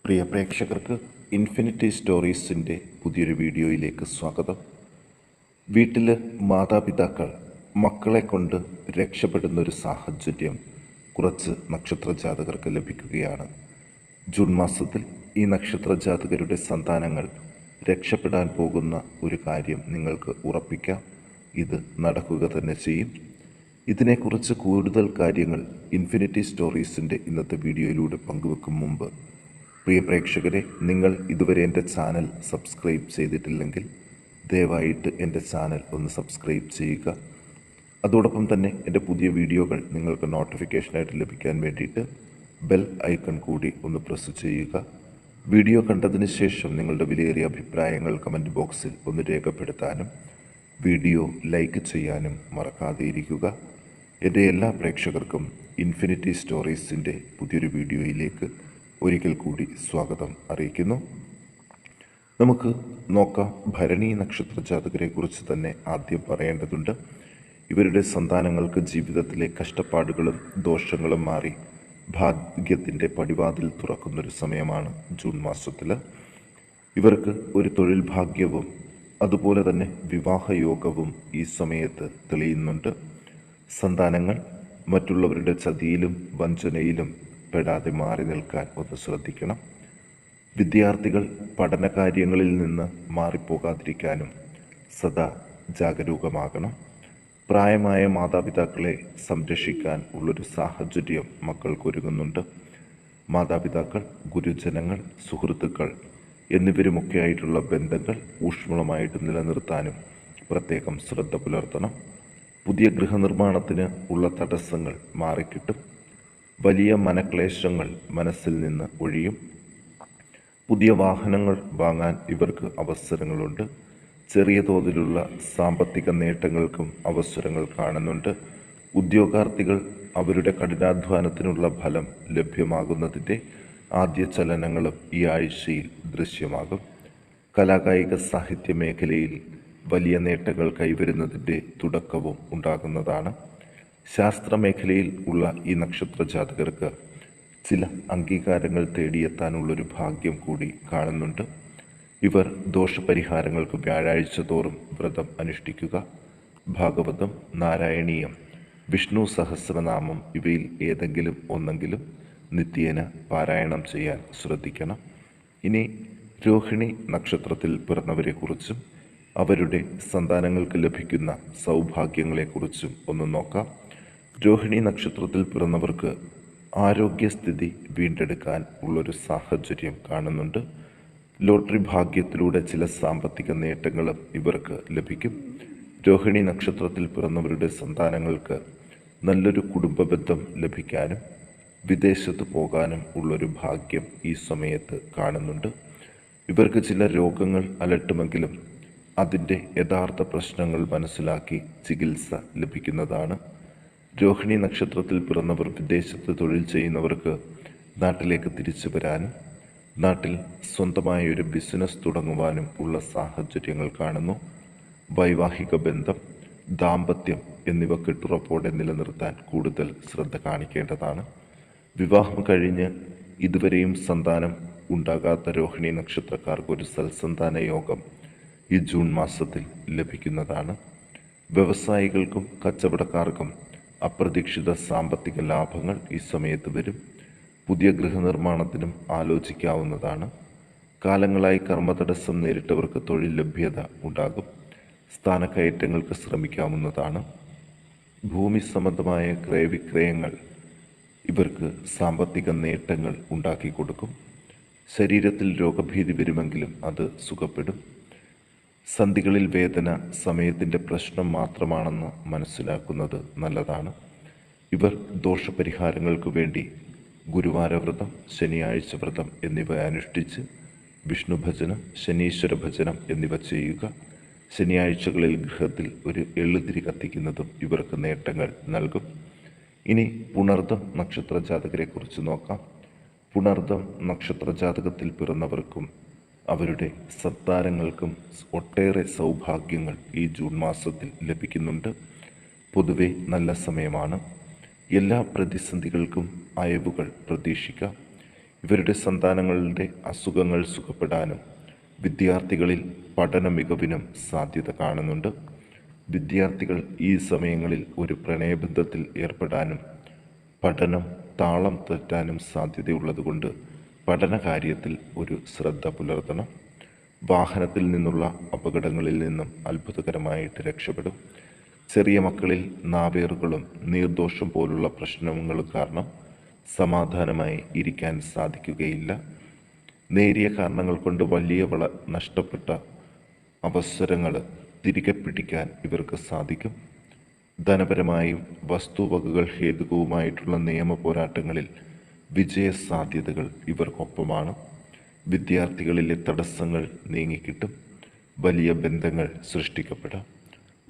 പ്രിയ പ്രേക്ഷകർക്ക് ഇൻഫിനിറ്റി സ്റ്റോറീസിൻ്റെ പുതിയൊരു വീഡിയോയിലേക്ക് സ്വാഗതം. വീട്ടിൽ മാതാപിതാക്കൾ മക്കളെ കൊണ്ട് രക്ഷപ്പെടുന്നൊരു സാഹചര്യം കുറച്ച് നക്ഷത്രജാതകർക്ക് ലഭിക്കുകയാണ്. ജൂൺ മാസത്തിൽ ഈ നക്ഷത്രജാതകരുടെ സന്താനങ്ങൾ രക്ഷപ്പെടാൻ പോകുന്ന ഒരു കാര്യം നിങ്ങൾക്ക് ഉറപ്പിക്കാം. ഇത് നടക്കുക തന്നെ ചെയ്യും. ഇതിനെക്കുറിച്ച് കൂടുതൽ കാര്യങ്ങൾ ഇൻഫിനിറ്റി സ്റ്റോറീസിൻ്റെ ഇന്നത്തെ വീഡിയോയിലൂടെ പങ്കുവെക്കും മുമ്പ് പ്രിയ പ്രേക്ഷകരെ, നിങ്ങൾ ഇതുവരെ എൻ്റെ ചാനൽ സബ്സ്ക്രൈബ് ചെയ്തിട്ടില്ലെങ്കിൽ ദയവായിട്ട് എൻ്റെ ചാനൽ ഒന്ന് സബ്സ്ക്രൈബ് ചെയ്യുക. അതോടൊപ്പം തന്നെ എൻ്റെ പുതിയ വീഡിയോകൾ നിങ്ങൾക്ക് നോട്ടിഫിക്കേഷനായിട്ട് ലഭിക്കാൻ വേണ്ടിയിട്ട് ബെൽ ഐക്കൺ കൂടി ഒന്ന് പ്രസ് ചെയ്യുക. വീഡിയോ കണ്ടതിന് ശേഷം നിങ്ങളുടെ വിലയേറിയ അഭിപ്രായങ്ങൾ കമൻറ്റ് ബോക്സിൽ ഒന്ന് രേഖപ്പെടുത്താനും വീഡിയോ ലൈക്ക് ചെയ്യാനും മറക്കാതെ ഇരിക്കുക. എൻ്റെ എല്ലാ പ്രേക്ഷകർക്കും ഇൻഫിനിറ്റി സ്റ്റോറീസിൻ്റെ പുതിയൊരു വീഡിയോയിലേക്ക് ഒരിക്കൽ കൂടി സ്വാഗതം അറിയിക്കുന്നു. നമുക്ക് നോക്കാം. ഭരണി നക്ഷത്ര ജാതകരെ കുറിച്ച് തന്നെ ആദ്യം പറയേണ്ടതുണ്ട്. ഇവരുടെ സന്താനങ്ങൾക്ക് ജീവിതത്തിലെ കഷ്ടപ്പാടുകളും ദോഷങ്ങളും മാറി ഭാഗ്യത്തിൻ്റെ പടിവാതിൽ തുറക്കുന്നൊരു സമയമാണ് ജൂൺ മാസത്തിൽ. ഇവർക്ക് ഒരു തൊഴിൽ ഭാഗ്യവും അതുപോലെ തന്നെ വിവാഹയോഗവും ഈ സമയത്ത് തെളിയുന്നുണ്ട്. സന്താനങ്ങൾ മറ്റുള്ളവരുടെ ചതിയിലും വഞ്ചനയിലും പെടാതെ മാറി നിൽക്കാൻ ഒന്ന് ശ്രദ്ധിക്കണം. വിദ്യാർത്ഥികൾ പഠനകാര്യങ്ങളിൽ നിന്ന് മാറിപ്പോകാതിരിക്കാനും സദാ ജാഗരൂകമാകണം. പ്രായമായ മാതാപിതാക്കളെ സംരക്ഷിക്കാൻ ഉള്ളൊരു സാഹചര്യം മക്കൾക്കൊരുങ്ങുന്നുണ്ട്. മാതാപിതാക്കൾ, ഗുരുജനങ്ങൾ, സുഹൃത്തുക്കൾ എന്നിവരുമൊക്കെയായിട്ടുള്ള ബന്ധങ്ങൾ ഊഷ്മളമായിട്ട് നിലനിർത്താനും പ്രത്യേകം ശ്രദ്ധ പുലർത്തണം. പുതിയ ഗൃഹനിർമ്മാണത്തിന് ഉള്ള തടസ്സങ്ങൾ മാറിക്കിട്ടും. വലിയ മനക്ലേശങ്ങൾ മനസ്സിൽ നിന്ന് ഒഴിയും. പുതിയ വാഹനങ്ങൾ വാങ്ങാൻ ഇവർക്ക് അവസരങ്ങളുണ്ട്. ചെറിയ തോതിലുള്ള സാമ്പത്തിക നേട്ടങ്ങൾക്കും അവസരങ്ങൾ കാണുന്നുണ്ട്. ഉദ്യോഗാർത്ഥികൾ അവരുടെ കഠിനാധ്വാനത്തിനുള്ള ഫലം ലഭ്യമാകുന്നതിൻ്റെ ആദ്യ ചലനങ്ങളും ഈ ആഴ്ചയിൽ ദൃശ്യമാകും. കലാകായിക സാഹിത്യ മേഖലയിൽ വലിയ നേട്ടങ്ങൾ കൈവരുന്നതിൻ്റെ തുടക്കവും ഉണ്ടാകുന്നതാണ്. ശാസ്ത്രമേഖലയിൽ ഉള്ള ഈ നക്ഷത്ര ജാതകർക്ക് ചില അംഗീകാരങ്ങൾ തേടിയെത്താനുള്ളൊരു ഭാഗ്യം കൂടി കാണുന്നുണ്ട്. ഇവർ ദോഷപരിഹാരങ്ങൾക്ക് വ്യാഴാഴ്ച തോറും വ്രതം അനുഷ്ഠിക്കുക. ഭാഗവതം, നാരായണീയം, വിഷ്ണു സഹസ്രനാമം ഇവയിൽ ഏതെങ്കിലും ഒന്നെങ്കിലും നിത്യേന പാരായണം ചെയ്യാൻ ശ്രദ്ധിക്കണം. ഇനി രോഹിണി നക്ഷത്രത്തിൽ പിറന്നവരെക്കുറിച്ചും അവരുടെ സന്താനങ്ങൾക്ക് ലഭിക്കുന്ന സൗഭാഗ്യങ്ങളെക്കുറിച്ചും ഒന്ന് നോക്കാം. രോഹിണി നക്ഷത്രത്തിൽ പിറന്നവർക്ക് ആരോഗ്യസ്ഥിതി വീണ്ടെടുക്കാൻ ഉള്ളൊരു സാഹചര്യം കാണുന്നുണ്ട്. ലോട്ടറി ഭാഗ്യത്തിലൂടെ ചില സാമ്പത്തിക നേട്ടങ്ങളും ഇവർക്ക് ലഭിക്കും. രോഹിണി നക്ഷത്രത്തിൽ പിറന്നവരുടെ സന്താനങ്ങൾക്ക് നല്ലൊരു കുടുംബബന്ധം ലഭിക്കാനും വിദേശത്ത് പോകാനും ഉള്ളൊരു ഭാഗ്യം ഈ സമയത്ത് കാണുന്നുണ്ട്. ഇവർക്ക് ചില രോഗങ്ങൾ അലട്ടുമെങ്കിലും അതിൻ്റെ യഥാർത്ഥ പ്രശ്നങ്ങൾ മനസ്സിലാക്കി ചികിത്സ ലഭിക്കുന്നതാണ്. രോഹിണി നക്ഷത്രത്തിൽ പിറന്നവർ വിദേശത്ത് തൊഴിൽ ചെയ്യുന്നവർക്ക് നാട്ടിലേക്ക് തിരിച്ചു വരാനും നാട്ടിൽ സ്വന്തമായ ഒരു ബിസിനസ് തുടങ്ങുവാനും ഉള്ള സാഹചര്യങ്ങൾ കാണുന്നു. വൈവാഹിക ബന്ധം, ദാമ്പത്യം എന്നിവ കെട്ടുറപ്പോടെ നിലനിർത്താൻ കൂടുതൽ ശ്രദ്ധ കാണിക്കേണ്ടതാണ്. വിവാഹം കഴിഞ്ഞ് ഇതുവരെയും സന്താനം ഉണ്ടാകാത്ത രോഹിണി നക്ഷത്രക്കാർക്ക് ഒരു സൽസന്താന യോഗം ഈ ജൂൺ മാസത്തിൽ ലഭിക്കുന്നതാണ്. വ്യവസായികൾക്കും കച്ചവടക്കാർക്കും അപ്രതീക്ഷിത സാമ്പത്തിക ലാഭങ്ങൾ ഈ സമയത്ത് വരും. പുതിയ ഗൃഹനിർമ്മാണത്തിനും ആലോചിക്കാവുന്നതാണ്. കാലങ്ങളായി കർമ്മതടസ്സം നേരിട്ടവർക്ക് തൊഴിൽ ലഭ്യത ഉണ്ടാകും. സ്ഥാനക്കയറ്റങ്ങൾക്ക് ശ്രമിക്കാവുന്നതാണ്. ഭൂമി സംബന്ധമായ ക്രയവിക്രയങ്ങൾ ഇവർക്ക് സാമ്പത്തിക നേട്ടങ്ങൾ ഉണ്ടാക്കി കൊടുക്കും. ശരീരത്തിൽ രോഗഭീതി വരുമെങ്കിലും അത് സുഖപ്പെടും. സന്ധികളിൽ വേദന സമയത്തിൻ്റെ പ്രശ്നം മാത്രമാണെന്ന് മനസ്സിലാക്കുന്നത് നല്ലതാണ്. ഇവർ ദോഷപരിഹാരങ്ങൾക്ക് വേണ്ടി ഗുരുവാരവ്രതം, ശനിയാഴ്ച വ്രതം എന്നിവ അനുഷ്ഠിച്ച് വിഷ്ണു ഭജനം, ശനീശ്വര ഭജനം എന്നിവ ചെയ്യുക. ശനിയാഴ്ചകളിൽ ഗൃഹത്തിൽ ഒരു എള്ളുതിരി കത്തിക്കുന്നതും ഇവർക്ക് നേട്ടങ്ങൾ നൽകും. ഇനി പുണർദം നക്ഷത്ര ജാതകരെക്കുറിച്ച് നോക്കാം. പുണർദം നക്ഷത്ര ജാതകത്തിൽ പിറന്നവർക്കും അവരുടെ സന്താനങ്ങൾക്കും ഒട്ടേറെ സൗഭാഗ്യങ്ങൾ ഈ ജൂൺ മാസത്തിൽ ലഭിക്കുന്നുണ്ട്. പൊതുവെ നല്ല സമയമാണ്. എല്ലാ പ്രതിസന്ധികൾക്കും അയവുകൾ പ്രതീക്ഷിക്കാം. ഇവരുടെ സന്താനങ്ങളുടെ അസുഖങ്ങൾ സുഖപ്പെടാനും വിദ്യാർത്ഥികളിൽ പഠന മികവിനും സാധ്യത കാണുന്നുണ്ട്. വിദ്യാർത്ഥികൾ ഈ സമയങ്ങളിൽ ഒരു പ്രണയബന്ധത്തിൽ ഏർപ്പെടാനും പഠനം താളം തെറ്റാനും സാധ്യതയുള്ളതുകൊണ്ട് പഠന കാര്യത്തിൽ ഒരു ശ്രദ്ധ പുലർത്തണം. വാഹനത്തിൽ നിന്നുള്ള അപകടങ്ങളിൽ നിന്നും അത്ഭുതകരമായിട്ട് രക്ഷപ്പെടും. ചെറിയ മക്കളിൽ നാവേറുകളും നീർദോഷം പോലുള്ള പ്രശ്നങ്ങളും കാരണം സമാധാനമായി ഇരിക്കാൻ സാധിക്കുകയില്ല. നേരിയ കാരണങ്ങൾ കൊണ്ട് വലിയ നഷ്ടപ്പെട്ട അവസരങ്ങൾ തിരികെ പിടിക്കാൻ ഇവർക്ക് സാധിക്കും. ധനപരമായും വസ്തുവകകൾ ഹേതുകവുമായിട്ടുള്ള നിയമ പോരാട്ടങ്ങളിൽ വിജയസാധ്യതകൾ ഇവർക്കൊപ്പമാണ്. വിദ്യാർത്ഥികളിലെ തടസ്സങ്ങൾ നീങ്ങിക്കിട്ടും. വലിയ ബന്ധങ്ങൾ സൃഷ്ടിക്കപ്പെടാം.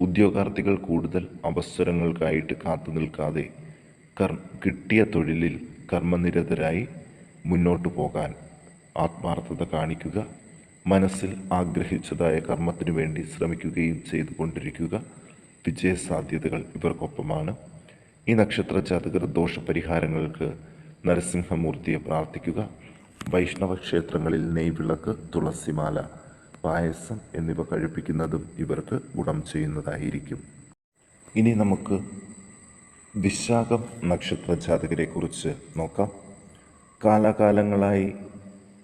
ഉദ്യോഗാർത്ഥികൾ കൂടുതൽ അവസരങ്ങൾക്കായിട്ട് കാത്തു നിൽക്കാതെ കിട്ടിയ തൊഴിലിൽ കർമ്മനിരതരായി മുന്നോട്ടു പോകാൻ ആത്മാർത്ഥത കാണിക്കുക. മനസ്സിൽ ആഗ്രഹിച്ചതായ കർമ്മത്തിനു വേണ്ടി ശ്രമിക്കുകയും ചെയ്തുകൊണ്ടിരിക്കുക. വിജയസാധ്യതകൾ ഇവർക്കൊപ്പമാണ്. ഈ നക്ഷത്ര ജാതകർ ദോഷപരിഹാരങ്ങൾക്ക് നരസിംഹമൂർത്തിയെ പ്രാർത്ഥിക്കുക. വൈഷ്ണവ ക്ഷേത്രങ്ങളിൽ നെയ്വിളക്ക്, തുളസിമാല, പായസം എന്നിവ കഴിപ്പിക്കുന്നതും ഇവർക്ക് ഗുണം ചെയ്യുന്നതായിരിക്കും. ഇനി നമുക്ക് വിശാഖം നക്ഷത്ര ജാതകരെക്കുറിച്ച് നോക്കാം. കാലാകാലങ്ങളായി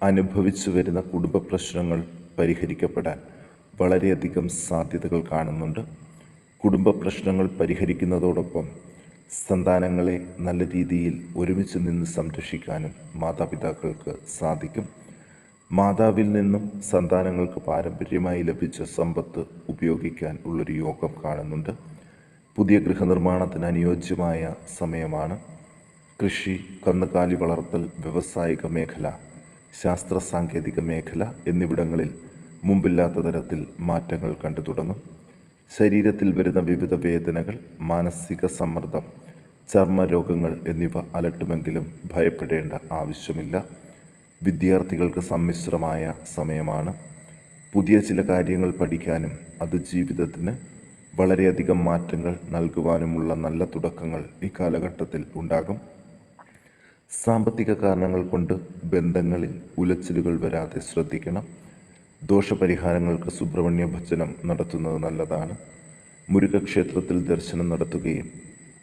അനുഭവിച്ചു വരുന്ന കുടുംബ പ്രശ്നങ്ങൾ പരിഹരിക്കപ്പെടാൻ വളരെയധികം സാധ്യതകൾ കാണുന്നുണ്ട്. കുടുംബ പ്രശ്നങ്ങൾ പരിഹരിക്കുന്നതോടൊപ്പം സന്താനങ്ങളെ നല്ല രീതിയിൽ ഒരുമിച്ച് നിന്ന് സംരക്ഷിക്കാനും മാതാപിതാക്കൾക്ക് സാധിക്കും. മാതാവിൽ നിന്നും സന്താനങ്ങൾക്ക് പാരമ്പര്യമായി ലഭിച്ച സമ്പത്ത് ഉപയോഗിക്കാൻ ഉള്ളൊരു യോഗം കാണുന്നുണ്ട്. പുതിയ ഗൃഹനിർമ്മാണത്തിന് അനുയോജ്യമായ സമയമാണ്. കൃഷി, കന്നുകാലി വളർത്തൽ, വ്യവസായിക മേഖല, ശാസ്ത്ര സാങ്കേതിക മേഖല എന്നിവിടങ്ങളിൽ മുമ്പില്ലാത്ത തരത്തിൽ മാറ്റങ്ങൾ കണ്ടു തുടങ്ങും. ശരീരത്തിൽ വരുന്ന വിവിധ വേദനകൾ, മാനസിക സമ്മർദ്ദം, ചർമ്മരോഗങ്ങൾ എന്നിവ അലട്ടുമെങ്കിലും ഭയപ്പെടേണ്ട ആവശ്യമില്ല. വിദ്യാർത്ഥികൾക്ക് സമ്മിശ്രമായ സമയമാണ്. പുതിയ ചില കാര്യങ്ങൾ പഠിക്കാനും അത് ജീവിതത്തിന് വളരെയധികം മാറ്റങ്ങൾ നൽകുവാനുമുള്ള നല്ല തുടക്കങ്ങൾ ഈ കാലഘട്ടത്തിൽ ഉണ്ടാകും. സാമ്പത്തിക കാരണങ്ങൾ കൊണ്ട് ബന്ധങ്ങളിൽ ഉലച്ചിലുകൾ വരാതെ ശ്രദ്ധിക്കണം. ദോഷപരിഹാരങ്ങൾക്ക് സുബ്രഹ്മണ്യ ഭജനം നടത്തുന്നത് നല്ലതാണ്. മുരുകക്ഷേത്രത്തിൽ ദർശനം നടത്തുകയും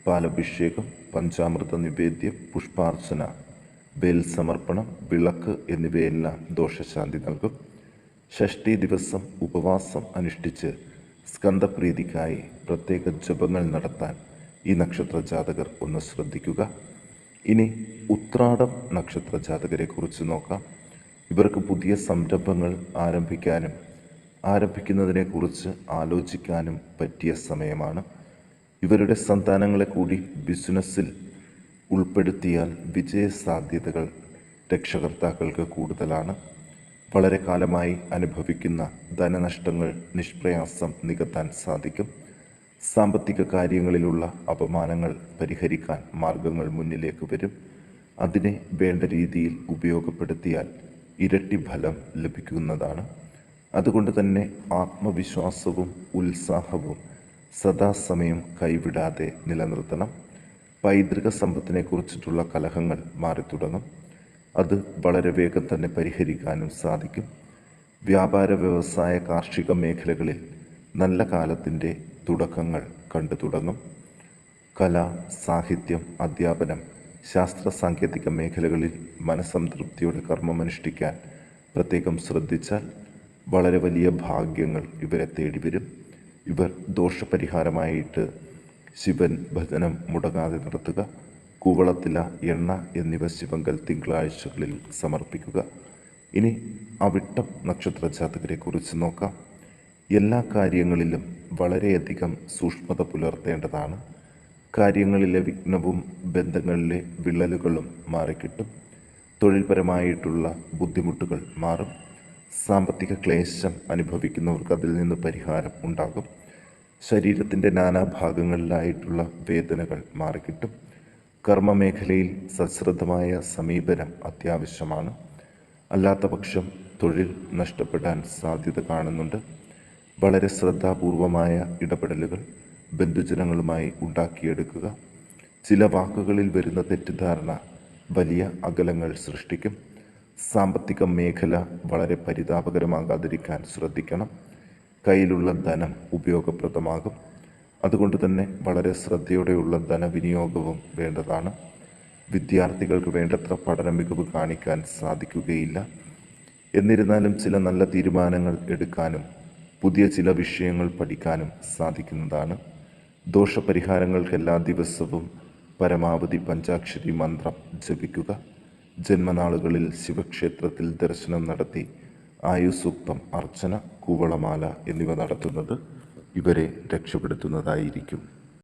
പാലഭിഷേകം, പഞ്ചാമൃത നിവേദ്യം, പുഷ്പാർച്ചന, ബേൽ സമർപ്പണം, വിളക്ക് എന്നിവയെല്ലാം ദോഷശാന്തി നൽകും. ഷഷ്ഠി ദിവസം ഉപവാസം അനുഷ്ഠിച്ച് സ്കന്ദപ്രീതിക്കായി പ്രത്യേക ജപങ്ങൾ നടത്താൻ ഈ നക്ഷത്ര ജാതകർ ഒന്ന് ശ്രദ്ധിക്കുക. ഇനി ഉത്രാടം നക്ഷത്ര ജാതകരെക്കുറിച്ച് നോക്കാം. ഇവർക്ക് പുതിയ സംരംഭങ്ങൾ ആരംഭിക്കുന്നതിനെക്കുറിച്ച് ആലോചിക്കാനും പറ്റിയ സമയമാണ്. ഇവരുടെ സന്താനങ്ങളെ കൂടി ബിസിനസ്സിൽ ഉൾപ്പെടുത്തിയാൽ വിജയസാധ്യതകൾ രക്ഷകർത്താക്കൾക്ക് കൂടുതലാണ്. വളരെ കാലമായി അനുഭവിക്കുന്ന ധനനഷ്ടങ്ങൾ നിഷ്പ്രയാസം നികത്താൻ സാധിക്കും. സാമ്പത്തിക കാര്യങ്ങളിലുള്ള അപമാനങ്ങൾ പരിഹരിക്കാൻ മാർഗങ്ങൾ മുന്നിലേക്ക് വരും. അതിനെ വേണ്ട രീതിയിൽ ഉപയോഗപ്പെടുത്തിയാൽ ഇരട്ടി ഫലം ലഭിക്കുന്നതാണ്. അതുകൊണ്ട് തന്നെ ആത്മവിശ്വാസവും ഉത്സാഹവും സദാസമയം കൈവിടാതെ നിലനിർത്തണം. പൈതൃക സമ്പത്തിനെക്കുറിച്ചിട്ടുള്ള കലഹങ്ങൾ മാറിത്തുടങ്ങും. അത് വളരെ വേഗം തന്നെ പരിഹരിക്കാനും സാധിക്കും. വ്യാപാര, വ്യവസായ, കാർഷിക മേഖലകളിൽ നല്ല കാലത്തിൻ്റെ തുടക്കങ്ങൾ കണ്ടു തുടങ്ങും. കല, സാഹിത്യം, അധ്യാപനം, ശാസ്ത്ര സാങ്കേതിക മേഖലകളിൽ മനസ്സംതൃപ്തിയോടെ കർമ്മമനുഷ്ഠിക്കാൻ പ്രത്യേകം ശ്രദ്ധിച്ചാൽ വളരെ വലിയ ഭാഗ്യങ്ങൾ ഇവരെ തേടി വരും. ഇവർ ദോഷപരിഹാരമായിട്ട് ശിവൻ ഭജനം മുടങ്ങാതെ നടത്തുക. കൂവളത്തില, എണ്ണ എന്നിവ ശിവങ്കൽ തിങ്കളാഴ്ചകളിൽ സമർപ്പിക്കുക. ഇനി അവിട്ടം നക്ഷത്ര ജാതകരെക്കുറിച്ച് നോക്കാം. എല്ലാ കാര്യങ്ങളിലും വളരെയധികം സൂക്ഷ്മത പുലർത്തേണ്ടതാണ്. കാര്യങ്ങളിലെ വിഘ്നവും ബന്ധങ്ങളിലെ വിള്ളലുകളും മാറിക്കിട്ടും. തൊഴിൽപരമായിട്ടുള്ള ബുദ്ധിമുട്ടുകൾ മാറും. സാമ്പത്തിക ക്ലേശം അനുഭവിക്കുന്നവർക്ക് അതിൽ നിന്ന് പരിഹാരം ഉണ്ടാകും. ശരീരത്തിൻ്റെ നാനാഭാഗങ്ങളിലായിട്ടുള്ള വേദനകൾ മാറിക്കിട്ടും. കർമ്മമേഖലയിൽ സശ്രദ്ധമായ സമീപനം അത്യാവശ്യമാണ്. അല്ലാത്ത പക്ഷം തൊഴിൽ നഷ്ടപ്പെടാൻ സാധ്യത കാണുന്നുണ്ട്. വളരെ ശ്രദ്ധാപൂർവമായ ഇടപെടലുകൾ ബന്ധുജനങ്ങളുമായി ഉണ്ടാക്കിയെടുക്കുക. ചില വാക്കുകളിൽ വരുന്ന തെറ്റിദ്ധാരണ വലിയ അകലങ്ങൾ സൃഷ്ടിക്കും. സാമ്പത്തിക മേഖല വളരെ പരിതാപകരമാകാതിരിക്കാൻ ശ്രദ്ധിക്കണം. കയ്യിലുള്ള ധനം ഉപയോഗപ്രദമാകും. അതുകൊണ്ട് തന്നെ വളരെ ശ്രദ്ധയോടെയുള്ള ധനവിനിയോഗവും വേണ്ടതാണ്. വിദ്യാർത്ഥികൾക്ക് വേണ്ടത്ര പഠന മികവ് കാണിക്കാൻ സാധിക്കുകയില്ല. എന്നിരുന്നാലും ചില നല്ല തീരുമാനങ്ങൾ എടുക്കാനും പുതിയ ചില വിഷയങ്ങൾ പഠിക്കാനും സാധിക്കുന്നതാണ്. ദോഷപരിഹാരങ്ങൾക്ക് എല്ലാ ദിവസവും പരമാവധി പഞ്ചാക്ഷരി മന്ത്രം ജപിക്കുക. ജന്മനാളുകളിൽ ശിവക്ഷേത്രത്തിൽ ദർശനം നടത്തി ആയുസൂക്തം, അർച്ചന, കൂവളമാല എന്നിവ നടത്തുന്നത് ഇവരെ രക്ഷപ്പെടുത്തുന്നതായിരിക്കും.